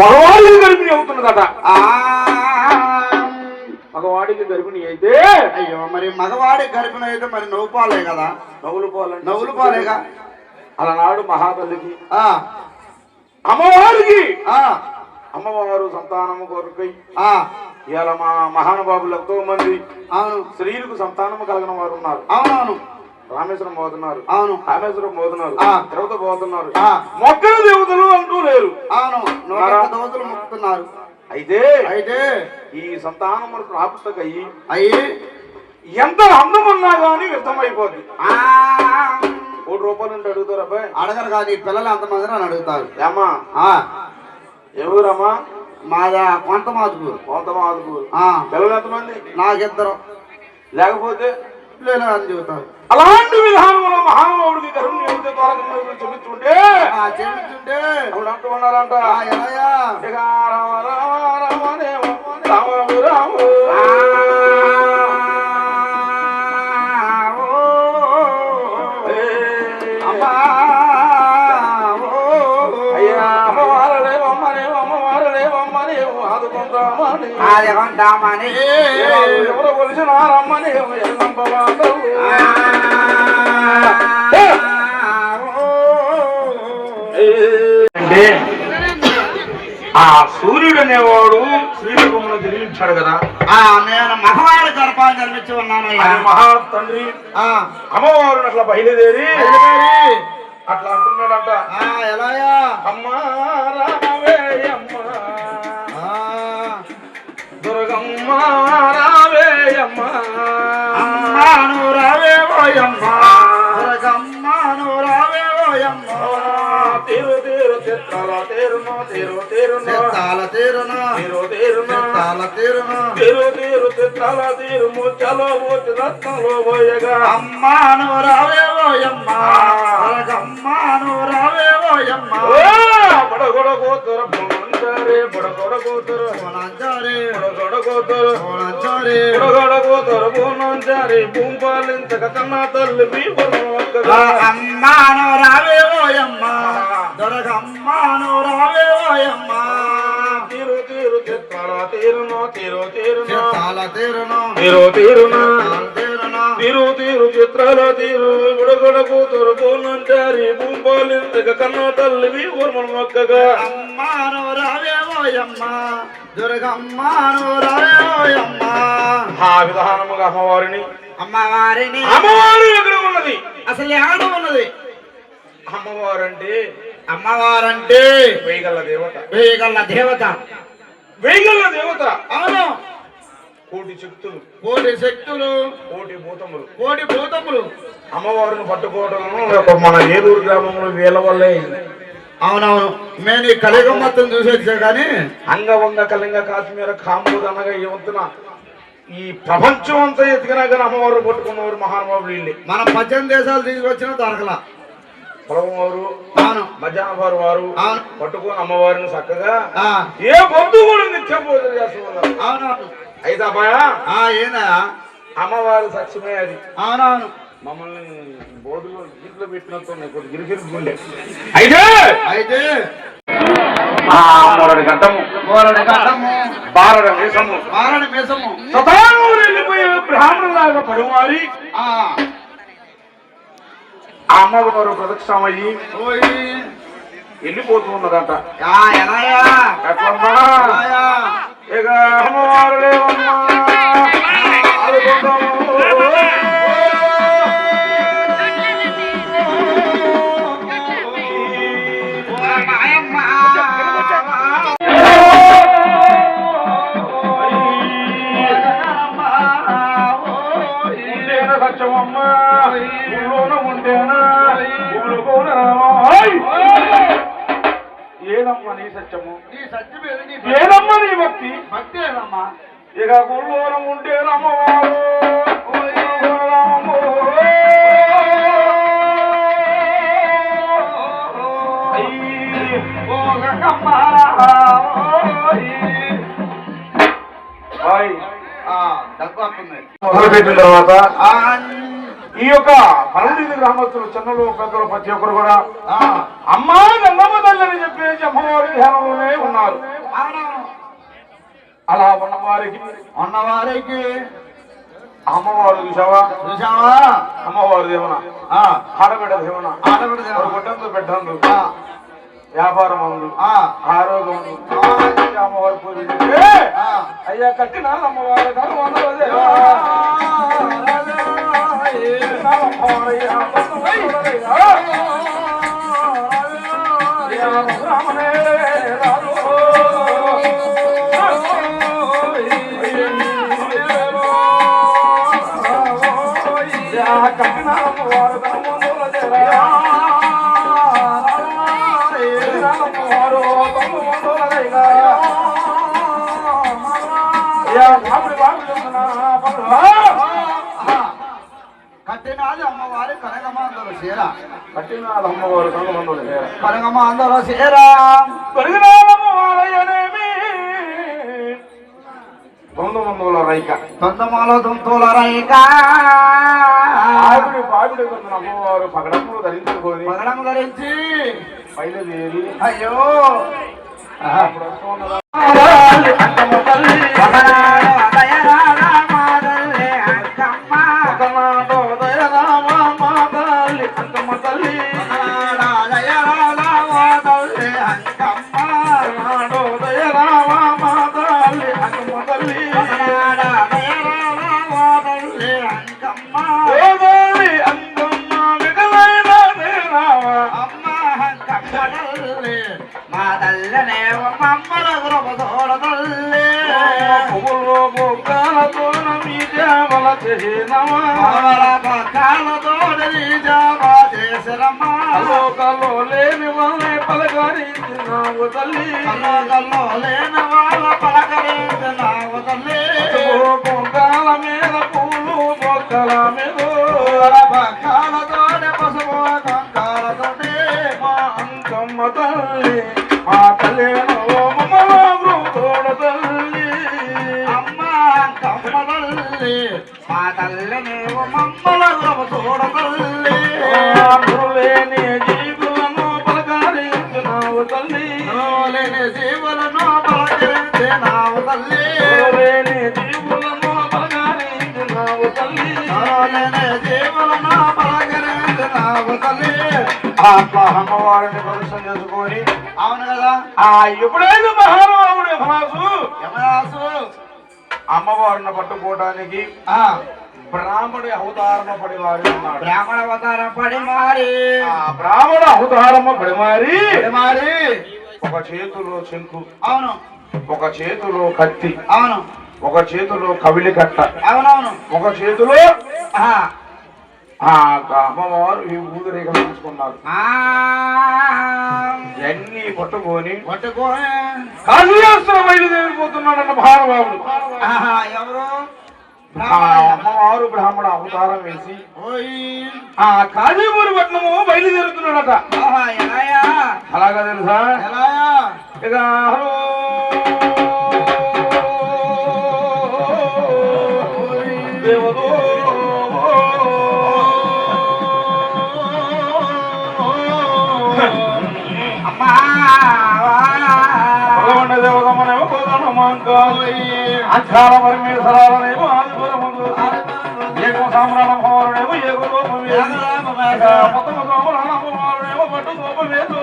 మగవాడికి గర్భిణి అవుతున్నదట. మగవాడికి గర్భిణి అయితే అయ్యో మరి మగవాడి గర్భిణి అయితే మరి నవ్వుపాలే కదా. నవ్వులు పాలేగా. అలనాడు మహాతల్లికి అమ్మవారికి అమ్మవారు సంతానము కొరకై ఇలా మా మహానుభావులు ఎంతో మంది స్త్రీలకు సంతానము కలిగిన వారు ఉన్నారు. అవునవును. రామేశ్వరం పోతున్నారు, అవును. రామేశ్వరం పోతున్నారు, తిరుపతి పోతున్నారు, మొక్కల దేవతలు అంటూ లేరు. అవును, దేవతలు మొక్కుతున్నారు. అయితే ఈ సంతానం అయ్యి ఎంత అందం ఉన్నా గానీ వ్యర్థమైపోద్ది. ₹1 నుండి అడుగుతారు. అబ్బాయి అడగరు కాదు, పిల్లలు ఎంతమంది అని అడుగుతారు. ఏమ్మా ఎవరమ్మా? మాదా కొంత మాదుకూరు. పిల్లలు ఎంతమంది? నాకిద్దరు. లేకపోతే లేదు అని చెబుతారు. అలాంటి విధానంలో మహానుభావుడికి కరుణ చెబుతుంటే అప్పుడు అంటూ ఉన్నారంట, రామ రామ రామదేవ రామ రామ ఎవరు కొలిసినారమ్మని అంటే ఆ సూర్యుడు అనేవాడు శ్రీరంగంలో జన్మించాడు కదా. నేను మగవాడి గర్భాన్ని జన్మించి ఉన్నాను. మహా తండ్రి అమ్మవారు అట్లా బయలుదేరి అట్లా అంటున్నాడంట, ఎలాయా అమ్మా రావే అమ్మ దుర్గమ్మ రావే అమ్మ అమ్మాను రావే ఓయమ్మ దుర్గమ్మను రావే ఓయమ్మ తీరు తీరు చిత్రాల తీరును తీరు తీరును చిత్తాల తీరును తీరు తీరును చిత్తాల తీరును తీరు తీరు చిత్రాల తీరు ముచ్చలో మూచి రత్నలో పోయగా అమ్మాను రావే ఓయమ్మ దుర్గమ్మను రావే ఓయమ్మ బడగొడ కూతురు బొనంచారే బడగొడ కూతురు బొనంచారే బడగొడ కూతురు బొనంచారే బడగొడ కూతురు బొనంచారే భూంపాలించక కన్నా తల్లి మీ అమ్మాను రావే ఓయమ్మ దుర్గమ్మను రావే ఓయమ్మ తీరు తీరు చిత్రాల తీరును తీరు తీరును చిత్తాల తీరును తీరు తీరును తీరును తీరు తీరు చిత్రాల తీరు బుడగొడ కూతురు బొనంచారి భూంపాలించక కన్నా తల్లి మొక్కగా అమ్మాను రావే ఓయమ్మ దుర్గమ్మను రావే ఓయమ్మ. ఆ విధానముగా అమ్మవారిని అమ్మవారు ఎక్కడ ఉన్నది? అసలు ఏడ ఉన్నది? అమ్మవారంటే వేయగల దేవత. వేయగల దేవత. అవును. కోటి శక్తులు కోటి భూతములు అమ్మవారిని పట్టుకోవడం మన ఏలూరు గ్రామంలో వీళ్ళ వల్లే. అవునవును. నేను ఈ కలియుగం మొత్తం చూసేచ్చా కానీ అంగవంగ కళింగ కాశ్మీర కాంబోజ్ అనగా ఏమంటున్నా ఈ ప్రపంచం అంతా ఎతికినా కానీ అమ్మవారు పట్టుకున్నవారు మహానుభావులు వీళ్ళే. మనం 18 దేశాలు తీసుకొచ్చినా దొరకలా. పొలవారు మధ్యాహ్నవారు వారు పట్టుకుని అమ్మవారిని చక్కగా ఏ పొద్దు కూడా నిత్యం పూజలు చేస్తున్నారు. అవునవును. అయితే అబ్బాయా ఏనా అమ్మవారి సత్యమే అది. అవునవును. మమ్మల్ని బోధులో ఇంట్లో పెట్టినట్టు గిరిగిరి అయితే వెళ్ళిపోయే బ్రాహ్మణులాగా పడుమారి అమ్మవారు ప్రదక్షిణమయ్యి వెళ్ళిపోతూ ఉన్నదంట. ఎట్లమ్మా ఇక అమ్మవారు లేవమ్మా సత్యమమ్మా ఉండేనా ఏదమ్మా నీ సత్యము? ఏదమ్మా నీ భక్తి? భక్తేనమ్మా. ఇక గుళ్ళోనం ఉంటే రమ్మవారు మొదలుపెట్టిన తర్వాత ఈ యొక్క పల్లెటూరు గ్రామస్తులు చిన్నలు పెద్దలు ప్రతి ఒక్కరు కూడా అమ్మా గంగమ్మ తల్లి అని చెప్పేసి అమ్మవారి ధ్యానంలోనే ఉన్నారు. అలా ఉన్నవారికి అమ్మవారు చూసావా అమ్మవారు దేవన ఆడబిడ్డ దేవన గుడ్డందు పెట్టందు వ్యాపారం అందు ఆరోగ్యం అమ్మవారి పూజ అయ్యా కట్టిన అమ్మవారి రామనే రాజు కట్టిన అమ్మవారు కట్టినాది అమ్మవారి కనకమాందరు సేర కట్టినాది అమ్మవారు కనకమందులు సేర కనకమాందరు సేర పరిగినాలమ్మవారయ్యనేమి తొందమందుల రైక తొందమాల దుంతుల రైక పావిడి అమ్మవారు పగడము ధరించుకొని పగడము ధరించి బయలుదేరి అయ్యో లోకల్లో లేని వాళ్ళే పలకరించినావు తల్లి లేని వాళ్ళ పలకరించినావు తల్లి బొక్కల మీద పూలు బొక్కల మీద బొక్కలతోనే పసుపు కంకాలతోనే మా అంకమ్మ తల్లి మా తల్లి మమ్మలో తోడ తల్లి అమ్మ అంకమ్మ తల్లి మా తల్లిని మమ్మల తోడ తల్లి లేని జీవులను పలకరించినావు తల్లి లేని జీవులను పలకరించినావు తల్లి లేని జీవులను పలకరించినావు తల్లి లేని జీవులను పలకరించినావు తల్లి అట్లా అమ్మవారిని ప్రదర్శన చేసుకొని అవును కదా ఎప్పుడైతే మహానుభావుడు యమరాజు అమ్మవారిని పట్టుకోవడానికి బ్రాహ్మడి అవతారమ పడివారి ఉన్నాడు. బ్రాహ్మణ అవతారం పడి మారి బ్రాహ్మణ అవతారమ పడిమారి మారి ఒక చేతిలో శంకు, అవును, ఒక చేతిలో కత్తి, అవును, ఒక చేతిలో కవిలి కట్ట, అవునవును, ఒక చేతిలో అమ్మవారు ఈ ఊదిరేఖలు తీసుకున్నారు. ఇవన్నీ పట్టుకొని కాశీయాస్త్రం బయలుదేరిపోతున్నాడన్న మహానుభావుడు. ఎవరు అమ్మవారు బ్రాహ్మణ అవతారం వేసి కాశీపూరి పట్నము బయలుదేరుతున్నాడట. అలాగా తెలుసా? ఇక దేవదో దేవతమనేమో అక్షార పరమేశ్వరాలనేమో ఆదిపురములు ఏకో సామ్రాణమోరేమో ఏకో రూపమేమో పట్టు రూపమేదు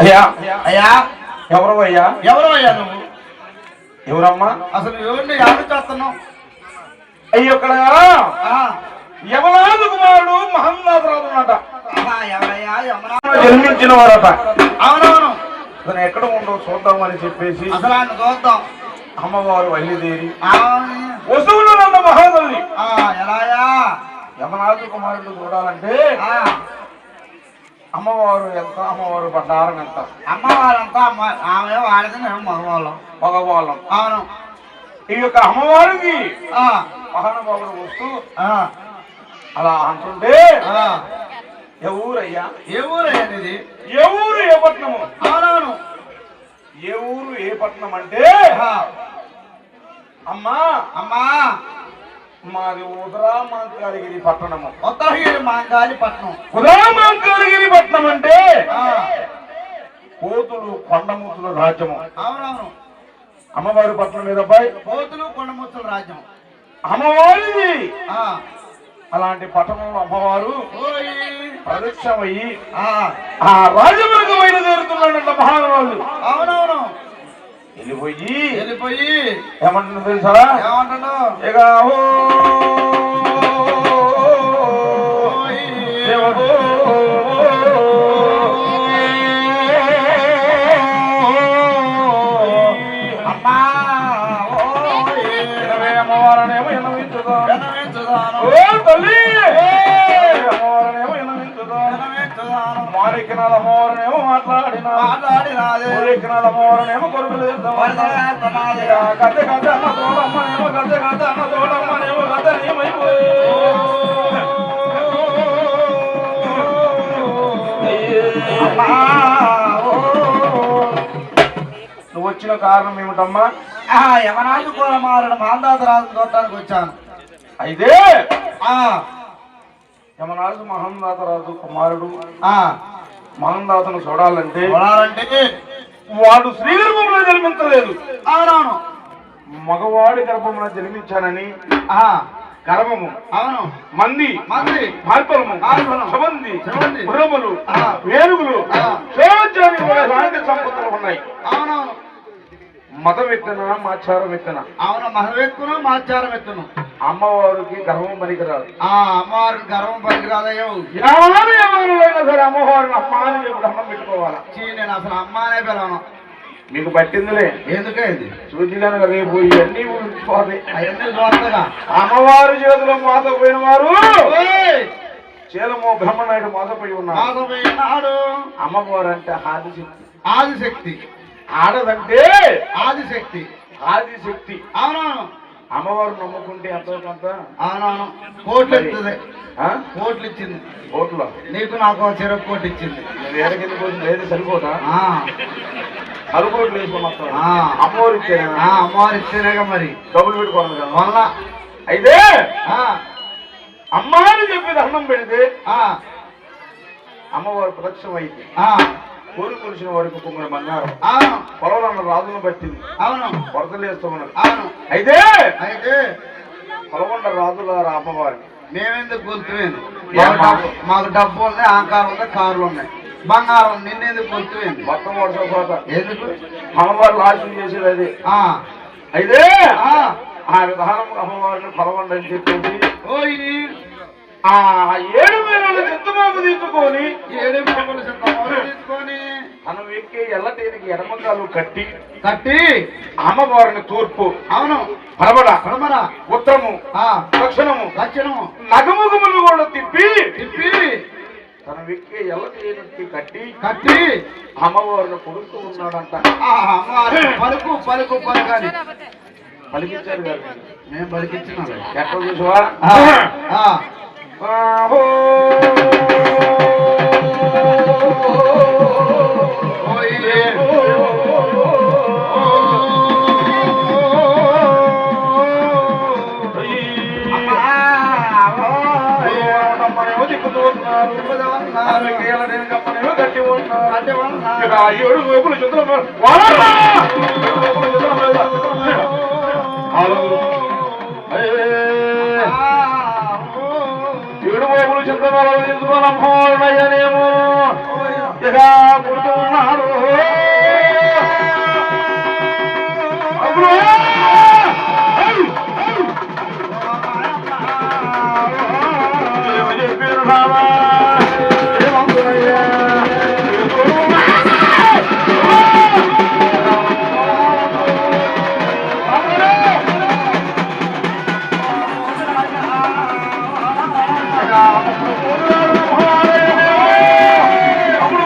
అయ్యా అయ్యా ఎవరు అయ్యా? ఎవరు అయ్యా నువ్వు? ఎవరమ్మా? అసలు ఎవరిని యాభై చేస్తున్నావు? అయ్యొక్కడ యమరాజు కుమారుడు మహన్నాథరాజు అన్నట. జన్మించిన వారట. అవునవును. అతను ఎక్కడ ఉండవు చూద్దామని చెప్పేసి అసలు ఆయన చూద్దాం అమ్మవారు బయలుదేరి వస్తువులు వస్తువులు మహాతల్లి ఎలాయా యమరాజు కుమారుడు చూడాలంటే అమ్మవారు ఎంత, అమ్మవారు బండారం ఎంత. అమ్మవారంతా ఆమె వాడితే మేము మగవాళ్ళం. అవును. ఈ యొక్క అమ్మవారికి మహానుభావుడు వస్తూ అలా అంటుంటే ఏ ఊరయ్యా నీది? ఏ ఊరు ఏ పట్నము? అవునవును. ఏ ఊరు ఏ పట్నం అంటే అమ్మా అమ్మా మాది ఉదరామాంకాళగిరి పట్టణము. ఉత్తరగిరి మాంగాలి పట్నం. ఉదరామాంకాళగిరి పట్నం అంటే కోతులు కొండముతుల రాజ్యము. అవునవును. అమ్మవారి పట్నం మీద అబ్బాయి కోతులు కొండముతుల రాజ్యం అమ్మవారిది. అలాంటి పట్టణంలో అమ్మవారు ప్రదక్షిణమయ్యి ఆ రాజములకు బయలుదేరుతున్నాడంట మహానుభావులు. అవునవును. వెళ్ళిపోయి ఏమంటున్నా తెలుసా? ఏమంటాడు? ఇక అమ్మవారనేమో వినవించుదాను, మారెక్కినాడు అమ్మవారనేమో మాట్లాడినాడు, అమ్మవారనేమో కొడుకులు కథ కథ అన్న తోడమ్మనేమో కథ కథ అన్న తోడమ్మనేమో కథ ఏమైపోయి నువ్వు వచ్చిన కారణం ఏమిటమ్మా? యమనాథు కూడా మారడు మాందాతరాజు చూడటానికి వచ్చాను. అయితే యమనాథు మహందాతరాజు కుమారుడు. మహందాతను చూడాలంటే వాడు స్త్రీ గర్భంలో జన్మించలేదు. అవునవును. మగవాడి గర్భంలో జన్మించానని గర్భము అవును మంది మార్పలము సుబంది పురములు వేరుగులు సంపత్తులు ఉన్నాయి. అవునవును. మతం ఎత్తున మాచారం ఎత్తున. అవును. మహవెత్తును మాచారం ఎత్తును. అమ్మవారికి గర్వం పనికిరాదు. అమ్మవారికి గర్వం పనికిరాదయ్యో. ఎవరైనా సరే అమ్మవారిని అమ్మాని చెప్పి గర్వం పెట్టుకోవాలా? నేను అసలు అమ్మానే పిలవను. మీకు పట్టిందిలే. ఎందుకైంది? చూసిగాను రేపు ఇవన్నీ పోతాయి. అమ్మవారి చేతిలో మోసపోయిన వారు చేలమో బ్రహ్మనాయుడు మోసపోయి ఉన్నాడు. అమ్మవారు అంటే ఆదిశక్తి. ఆడదంటే ఆదిశక్తి. అవునవును. అమ్మవారు నమ్ముకుంటే ఎంతో కొంత అవునవును కోట్లు ఇస్తుంది. కోట్లు ఇచ్చింది. కోట్లు నీకు నాకు చెరకు కోటి ఇచ్చింది. వేరే కింద కోసం లేదు సరిపోతా? అరుకోట్లు వేసుకున్నా అమ్మవారు ఇచ్చేనా? అమ్మవారు ఇచ్చేనేగా మరి డబ్బులు పెట్టుకోవాలి కదా మళ్ళా. అయితే అమ్మాని చెప్పి దండం పెడితే అమ్మవారు ప్రదక్షిణం అయింది. కోరి కొలిసిన వారికి కుమ్మడి బంగారం పొలవరన్న రాజును పట్టింది. అవును. కొరతలు వేస్తూ ఉన్నారు. అవును. అయితే పొలగొండ రాజులారా అమ్మవారిని మేమెందుకు గుర్తుపోయింది? మాకు డబ్బు ఉంది, అహంకారం ఉంది, కార్లు ఉన్నాయి, బంగారం. నిన్నెందుకు గుర్తుపోయింది? మొత్తం వర్షపోత ఎందుకు? అమ్మవారు లాస్యం చేసేది అది. అయితే ఆ విధానం అమ్మవారిని పొలగొండ అని చెప్పేసి 7,000 చెత్తమాకు తీసుకొని తను ఎక్కే ఎల్లటేనికి ఎడమకాలు కట్టి అమ్మవారిని తూర్పు అవును పడమర ఉత్తరము దక్షిణము నగముగములు కూడా తిప్పి తను ఎక్కే ఎల్లటేనికి కట్టి అమ్మవారిని కొడుతూ ఉన్నాడంట. పలుకు పలుకు పలుకాని పలికించారు గారు. మేము పలికించినా ఎక్కడ చూసావా? గట్టి ఉన్నారు. 7 వైపులు చిత్రం ఏడుమోపులు చింతమల తీసుకున్నమ్మోనయ్యనేమో ఇక పుడుతున్నాడు. చెప్పారు రావా ఏమంటున్నాయ్యా? అప్పుడు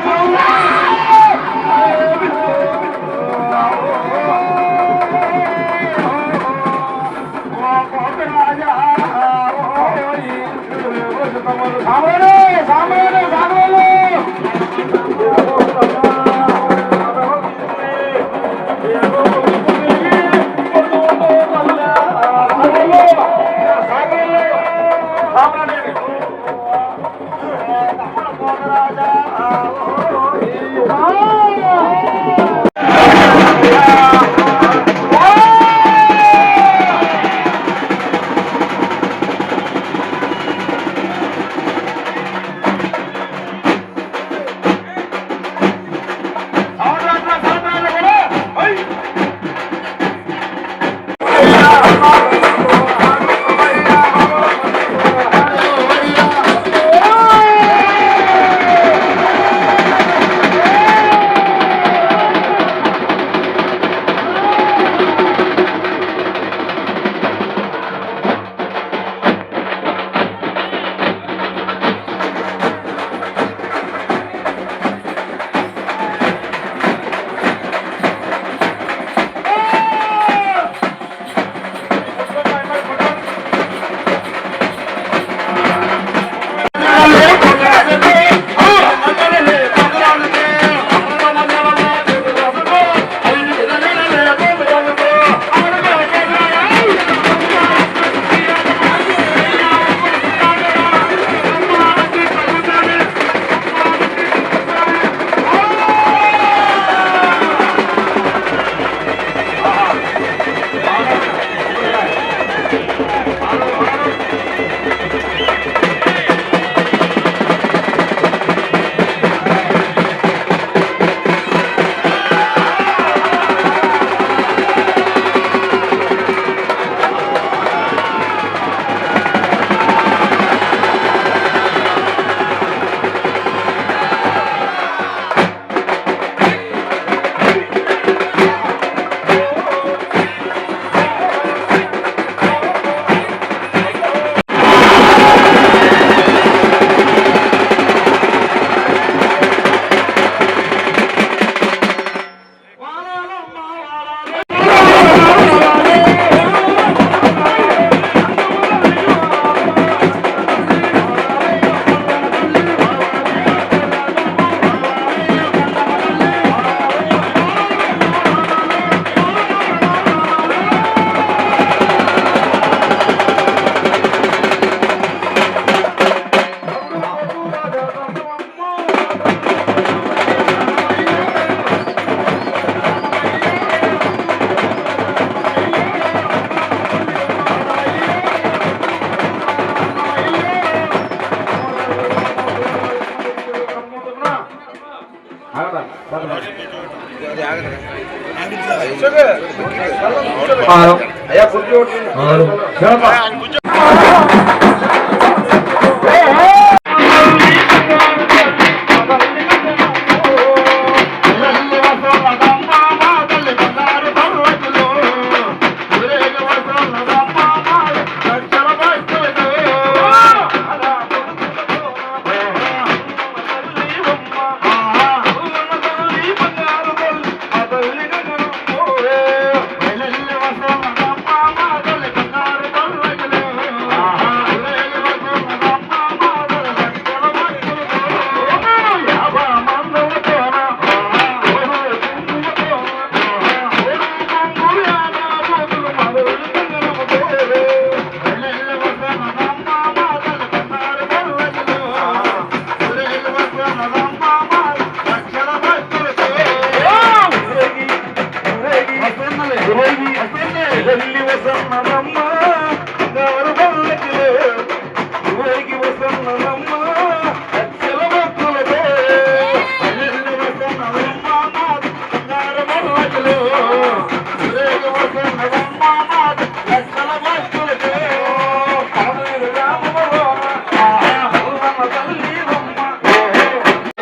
అయ్యా కుర్చీ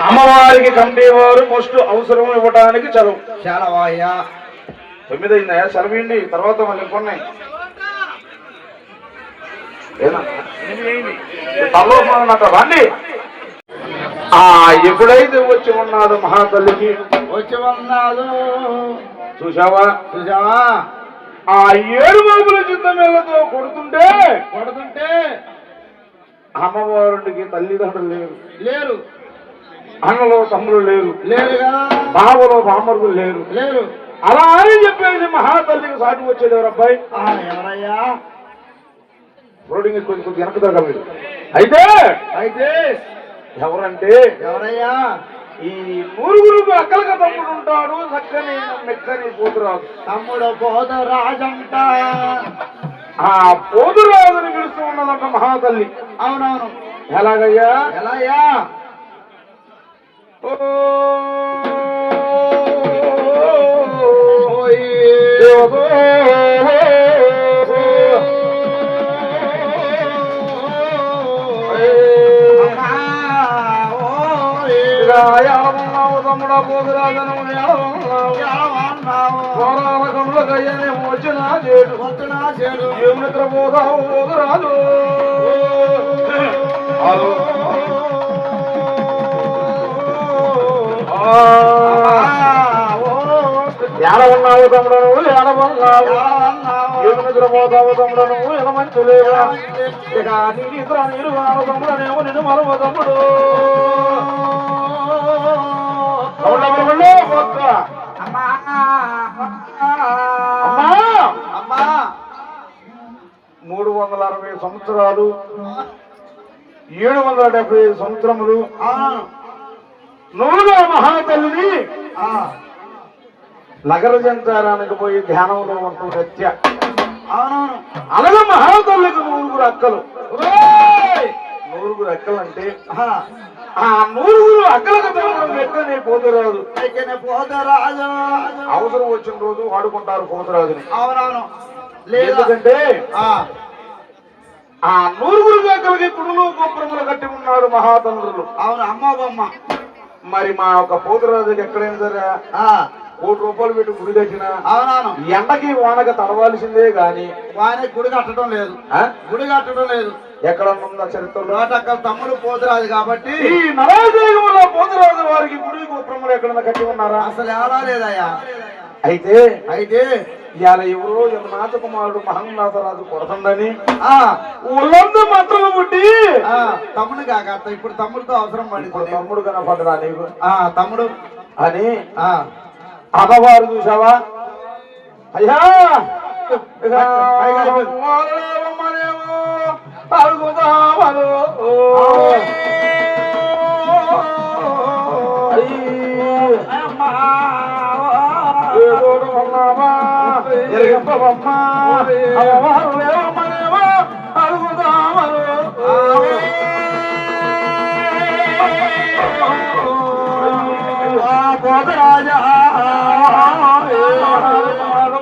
అమ్మవారికి కంపేవారు ఫస్ట్ అవసరం ఇవ్వడానికి చదువు చాలా వాయ్యా 9 అయిందా సెలవు తర్వాత మళ్ళీ కొన్ని రండి. ఎప్పుడైతే వచ్చి ఉన్నాడు మహాతల్లికి వచ్చి ఉన్నాడు చూసావా చూసావా ఆ 7 బాబుల చిత్తమేళ్లతో కొడుతుంటే అమ్మవారికి తల్లిదండ్రులు లేరు లేరు, అన్నలో తమ్ములు లేరు, లేరుగా బావలో బామ్మరులు లేరు, లేరు. అలా అని చెప్పేసి మహాతల్లికి సాటి వచ్చేది ఎవరు అబ్బాయి? ఎవరయ్యా? రోడ్డు కొంచెం వెనక తగ్గలేదు. అయితే ఎవరంటే ఎవరయ్యా? ఈ 9 అక్కలక తమ్ముడు ఉంటాడు, చక్కని మెక్కని పోతురాజు. తమ్ముడు పోతురాజంట. ఆ పోతురాజుని పిలుస్తూ ఉన్నదంట మహాతల్లి. అవునవును. ఎలాగయ్యా? ఎలాయ్యా? తమ్ముడా పోతురాజను కనులకయ్యనే వచ్చినా చేడు ఏం నిద్రపోతావు పోతురాజు? ఎలా ఉన్నావు తమ్ముడను ఎడమన్నావు, ఏమి నిద్రపోతావు తమ్ముడను ఎనమంచులేవా? ఇక నీ నిద్ర నీరు కాను తమ్ముడనేమో నిన్ను మరవ తమ్ముడు. అమ్మా 360 సంవత్సరాలు 775 సంవత్సరములు నూరుగా మహాతల్లిని నగర సంచారానికి పోయి ధ్యానంలో ఉంటూ హత్య. అవునవును. అలాగే మహాతల్లికి 9 అక్కలు. 9 అక్కలు అంటే ఆ 9 అక్కలకు మెక్కనే పోతురాజు. అవసరం వచ్చిన రోజు వాడుకుంటారు పోతురాజుని. అవునవును. ఎందుకంటే ఆ 9 అక్కలకి కుడులు గోపురములు కట్టి ఉన్నాడు మహాతండ్రులు. అవును. అమ్మ బొమ్మ. మరి మా ఒక పోతురాజుకి ఎక్కడైనా సరే 1 కోటి రూపాయలు పెట్టి గుడి కట్టినా ఎండకి వానక తడవాల్సిందే గాని గుడి కట్టడం లేదు. ఎక్కడ ఉందా చరిత్రలో? అక్కడ తమ్ముడు పోతురాజు కాబట్టి ఈ నరాజయంలో పోతురాజు వారికి గుడి గోపురములు ఎక్కడన్నా కట్టి ఉన్నారా? అసలు ఎలా లేదయ్యా. అయితే ఇవాళ ఎవరో నాథ కుమారుడు మహంనాథరాజు కొడుతుందని ఒళ్ళంతా మంత్రులు పుట్టి తమ్ముడు కాక ఇప్పుడు తమ్ముడితో అవసరం పడింది. తమ్ముడు కనపడరా నీకు? తమ్ముడు అని అమ్మవారు చూసావా? అయ్యా అడుగుదామను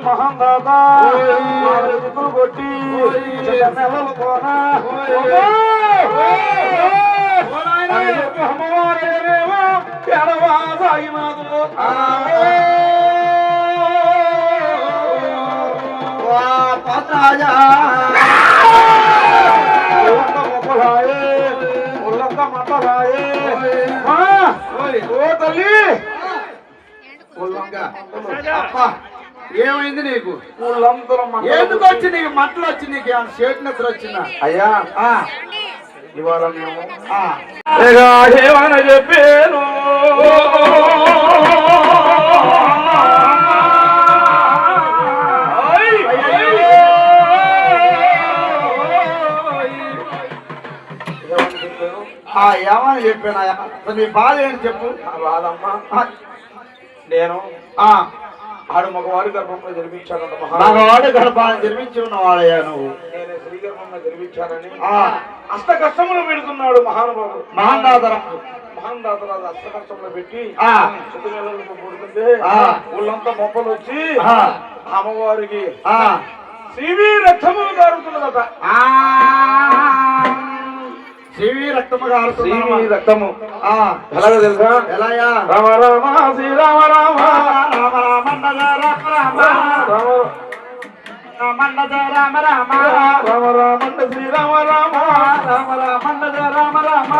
మహంగా తర్వాత దిక్కులు కొట్టి నెలలు కోనా అమ్మవారేమో ఎడవా సాగినాదు మొక్కలాయే ఉల్లంత మంటలాయే ఓ తల్లి ఏమైంది నీకు? ఎందుకు వచ్చి నీకు మట్టలు వచ్చి నీకు ఏమైనా షేట్ నిద్ర వచ్చిందా? అయ్యా ఇవాళ మేము ఏమని చెప్పాను ఏమని చెప్పాను? నీ బాధ ఏంటి చెప్పు. బాధమ్మా నేను ఆడు మగవాడి గర్భంలో జన్మించానంట. మగవాడి గర్భాన్ని జన్మించి ఉన్నవాడయ్యా నువ్వు. నేను స్త్రీ గర్భంలో జన్మించానని అష్ట కష్టములు పెడుతున్నాడు మహానుభావుడు. మహాందాతరాలు అష్ట కష్టంలో పెట్టి చుట్టుమెళ్ళకు పుడుతుంటే ఊళ్ళంతా మొప్పలు వచ్చి అమ్మవారికి సివి రక్తము గారుతున్నదట. శ్రీవి రక్తము గారుతున్న రక్తము ఎలాగో తెలుసా? ఎలాయా? రామ రామ శ్రీరామ రామ రామ రామ రామ రామ రామ రామ శ్రీరామ రామ రామ రామ రామ రామ రామ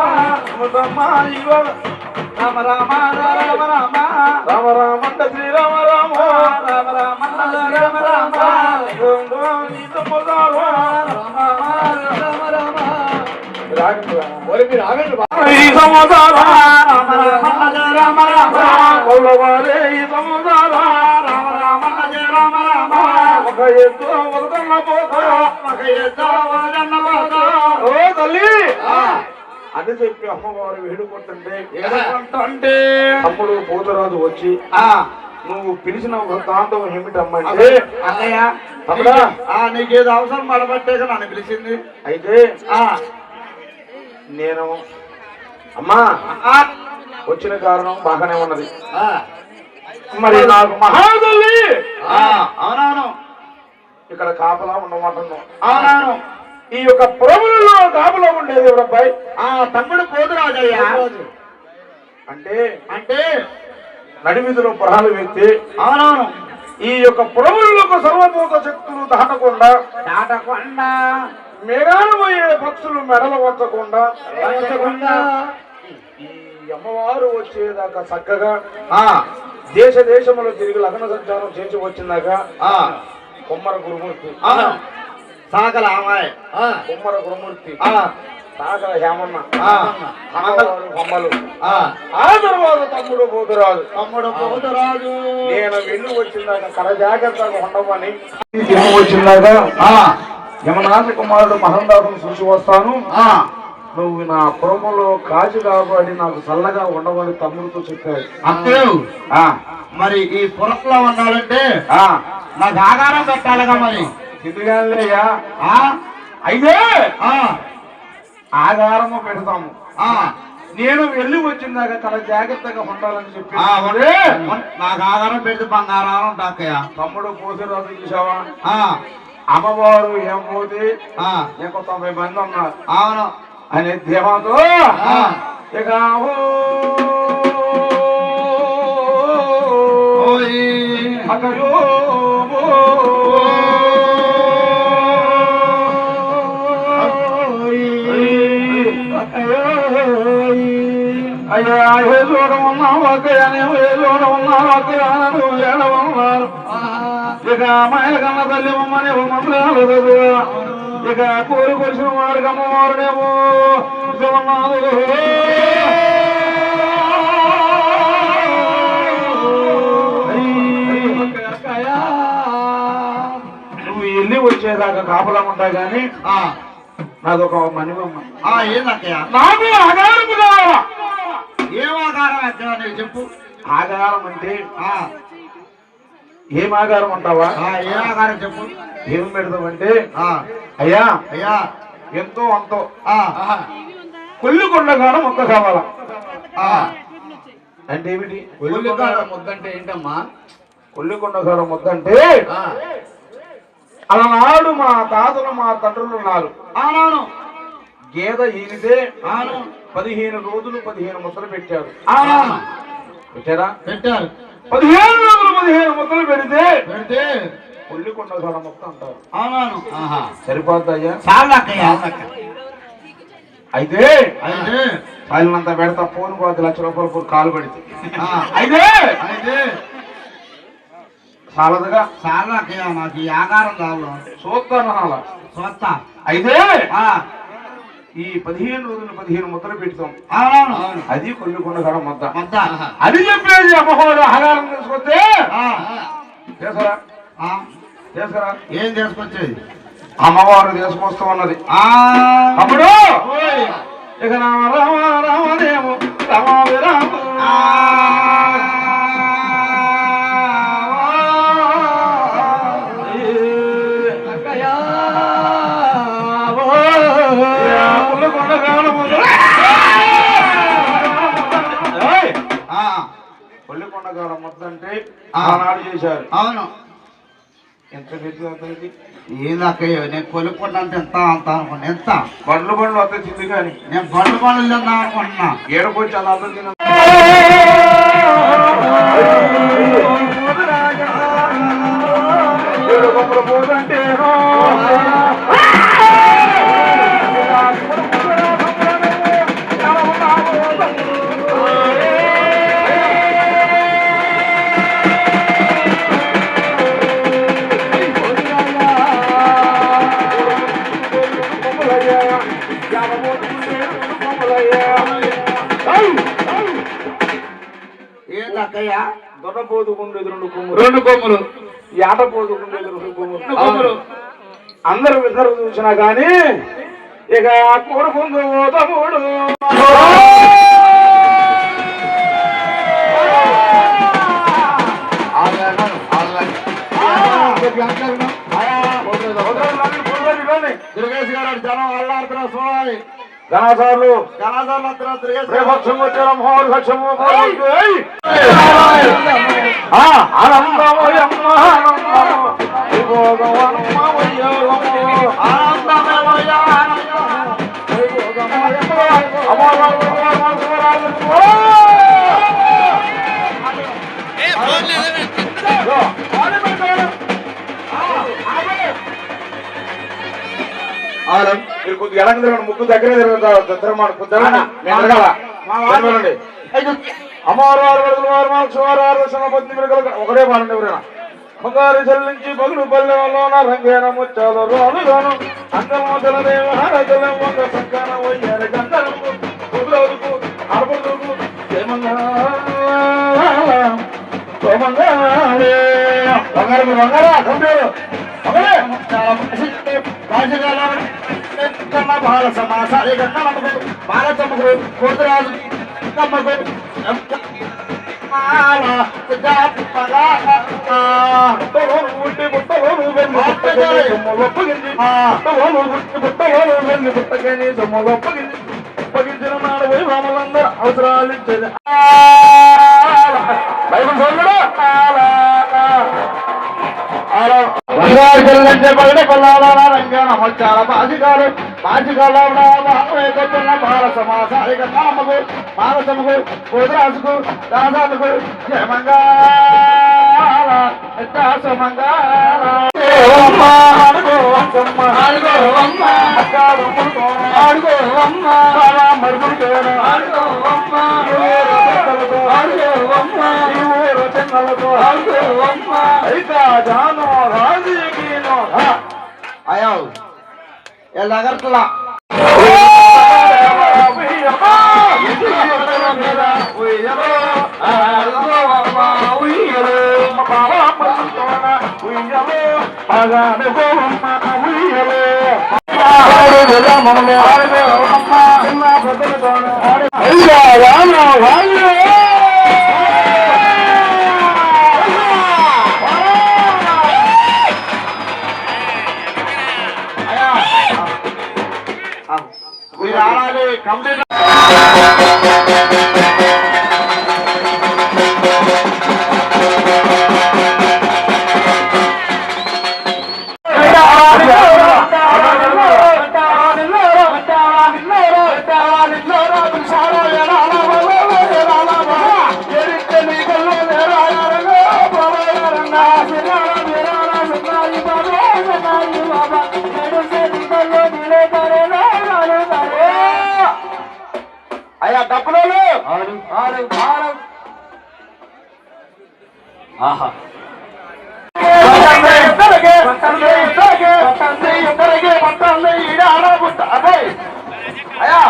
రామ రామ రామ రామ రామ రామ శ్రీరామ రామ రామ రామ రామ రామ తల్లి అని చెప్పి అమ్మవారు వేడుకుంటుంటే తమ్ముడు పోతరాజు వచ్చి నువ్వు పిలిచిన వృత్తాంతం ఏమిటమ్మంటే అన్నయ్య తమ్ముడా నీకేదో అవసరం పడబట్టేగా నన్ను పిలిచింది. అయితే నేను అమ్మా వచ్చిన కారణం బాగానే ఉన్నది. మరి నాకు మహాదల్లి అవునవును ఇక్కడ కాపలా ఉండమంటున్నావు. అవునవును ఈ యొక్క పురములలో కాపలా ఉండేది ఎవరబ్బాయి? తమ్ముడు పోతురాజయ్యా. అంటే అంటే నడిమిదిలో పురాలు వ్యక్తి. అవునవును ఈ యొక్క పురములకు సర్వభూత శక్తులు దాటకుండా మేఘాలు పోయే పక్షులు మెడలు వంచకుండా ఈ అమ్మవారు వచ్చేదాకా చక్కగా దేశ దేశంలో తిరిగి లగ్న సంచారం చేసి వచ్చిందాక కొమ్మర గురుమూర్తి సాగల అమ్మాయి కొమ్మర గురుమూర్తి సాగల హేమన్న బొమ్మలు ఆ తర్వాత తమ్ముడు పోతురాజు నేను వెళ్ళి వచ్చిందాక కర జాగ్రత్తగా ఉండమని వచ్చిందాక యమనాథ కుమారుడు మహందాసును చూసి వస్తాను. నువ్వు నా పురములో కాజు కాబట్టి నాకు చల్లగా ఉండమని తమ్ముడితో చెప్పాడు. అప్పుడు మరి ఈ పురంలో ఉన్నాడంటే నాకు ఆధారం పెట్టాలిగా. మరి ఎందుకయ్యా అయితే ఆధారము పెడతాము. నేను వెళ్ళి వచ్చిందాక చాలా జాగ్రత్తగా ఉండాలని చెప్పి నాకు ఆధారం పెడితే బంగారం డాకయ్య. తమ్ముడు పోతురాజు చూసావా? అమ్మవారు ఏం పోతే ఇంకో 90 మంది ఉన్నారు. అవును అనే ధీమాతో ఇక అక్కడో అయ్యా ఏ చూడం ఉన్నావు అక్కయ్యనే ఏ చూడం ఉన్నాను అక్కయ్యను ఏడవన్నారు. ఇక అమ్మాయిల కన్నా తల్లి అమ్మని మమ్మల్ని ఇక కోరి కొలిసిన వారికి అమ్మవారునేమో నువ్వు వెళ్ళి వచ్చేదాకా కాపలా ఉంటా గాని నాదొక మనివమ్మ. ఏందక్కయ్య? నాకు ఆధారము కావాలా? ఏం ఆధారం ఎక్కడ నీకు చెప్పు. ఆధారం అంటే ఏం ఆధారం అంటావా? ఏ ఆధారం చెప్పు. ఏం పెడతావంటే అయ్యా అయ్యా ఎంతో అంతో కొల్లికొండగానం మొక్క కావాలా అంటే ఏమిటి? కొల్లికొండ ముద్దంటే ఏంటమ్మా? కొల్లికొండగానం ముద్దంటే అలనాడు మా తాతలు మా తండ్రులు ఉన్నారు. అవునవును. గేదె ఈగితే అవును. 15 రోజులు 15 ముద్దలు పెట్టారు. అవునవును. పెట్టారా? పెట్టారు. 15 రోజులు 15 ముద్దలు పెడితే పెడితే కొల్లికొండ కాడ మొత్తం అంటారు. అవునవును. సరిపోద్ది అయ్యా. అయితే సాలినంత పెడతా ఫోన్ పోతే ₹1,00,000 కాలు పడితే అయితే చాలదుగా. చాలా నాకు ఈ ఆకారం కావాలి. చూస్తాను అలా చూస్తా. అయితే ఈ 15 రోజులు 15 ముద్దలు పెడతాం. అది కొల్లికొండ కాడ ముద్ద. అది చెప్పేది అమ్మవారు ఆహారం తీసుకొస్తే చేసరా చేసరా ఏం చేసుకొచ్చేది అమ్మవారు తీసుకొస్తా ఉన్నది. అప్పుడు ఇక రామ రామ రామదేము రామావి రామ కొల్లికొండగాడ ముద్ద అంటే ఆనాడు చేశారు. అవును. ఎంత పెద్దది ఏందక్కయ్య నేను కొలుక్కొండ అంటే ఎంత అంత అనుకున్నా. ఎంత బండ్లు వస్తే తింది కానీ నేను బండ్లు తిందాం అనుకుంటున్నా. ఏడుకొచ్చి అలా అర్థం తిన పోదంటే ఏందక్కయ్య దొడ్డ పోదుకుండేది 2 కొమ్ములు. 2 కొమ్ములు. ఏట పోదుకుండేది 2 కొమ్ములు. అందరూ ఇద్దరు చూసినా గాని ఇక కొడుకుందు తమ్ముడు దుర్గేష్ గారు జనం అల్లాడుతున్నా చూడాలి. ఘనాసార్లు దుర్గేష్ మీరు కొద్దిగా ఎడక తిరగండి. ముగ్గు దగ్గర తిరగండి. అమ్మవారు 6 గడుగులు 6 మార్క్స్ 6 పత్ని మిరకలు ఒకటే పాలండి. ఎవరైనా బంగారు చెల్లించి పగులు పల్లెలోన రంగేన ముచ్చాలు రాలుగాను అందమోదల దేవహారజలం ఒక సంకాన వయ్యారు గంధర్వు కుదురవుకు ఆడపడుకు బంగారు బంగారా కంపేరు బాల సమాసారి బాల తమ్ముడు కోతరాజు అప్పగించిన నాడు వైభవములందరూ అవసరాలు ఇచ్చేది. పగడే కొల్లాల రంగాన వచ్చాల బాజిగారు బాజిగాల బాల సమాసారి నమ్మకు బాలసముకు కోదరాజుకు దాదాలకు జయమంగాళ మంగాళ అయ్యో ఎలాగట్లా కంప్లీట్ ఆహా అయ్యా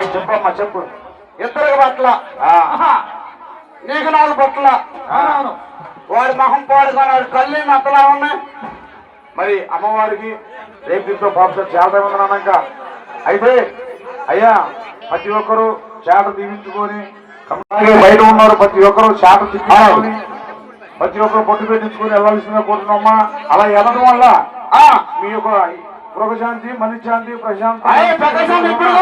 చెప్పమ్మా చెప్పు. ఇద్దరికి బట్టల నీకు నాకు బట్టల వాడి మొహం పాడుకున్నాడు కళ్ళు నత్తలా ఉన్నాయి. మరి అమ్మవారికి రేపు దీంతో పాపం చేత ఉందన్నాక అయితే అయ్యా ప్రతి ఒక్కరూ చేత దీవించుకొని అలాగే బయట ఉన్నారు ప్రతి ఒక్కరూ చేత తిప్పుకొని ప్రతి ఒక్కరు పొట్టు పెట్టించుకొని వెళ్ళాల్సిందిగా కోరుతున్నామ్మా. అలా వెళ్ళడం వల్ల మీ యొక్క గృహశాంతి మనశ్శాంతి ప్రశాంతి ఇప్పుడు